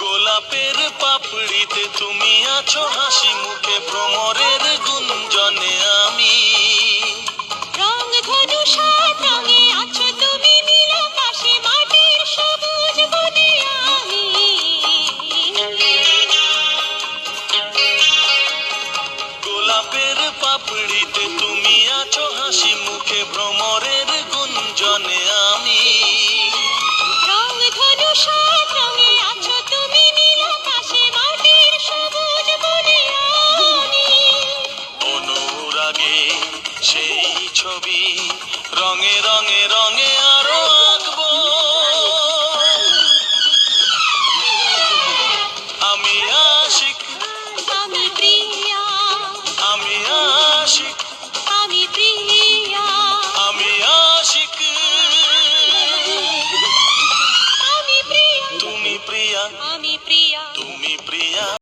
গোলাপের পাপড়িতে তুমি আছো হাসি মুখে, ভ্রমরের গুঞ্জনে আমি। রং ধনু সাত রঙে আছো তুমি নীল আকাশে, মাটির সবুজ বনে আমি। গোলাপের পাপড়িতে তুমি আছো হাসি মুখে, ভ্রমরের গুঞ্জনে আমি। রং ধনু সাত রঙে আছো তুমি নীল আকাশে, মাটির সবুজ বনে আমি। অনুরাগে সেই ছবি রঙে রঙে রঙে আরো আঁকবো। আমি আশিক, আমি প্রিয়া, আমি আশিক, আমি প্রিয়া, আমি আশিক। আমি প্রিয়া, তুমি প্রিয়া, আমি প্রিয়া।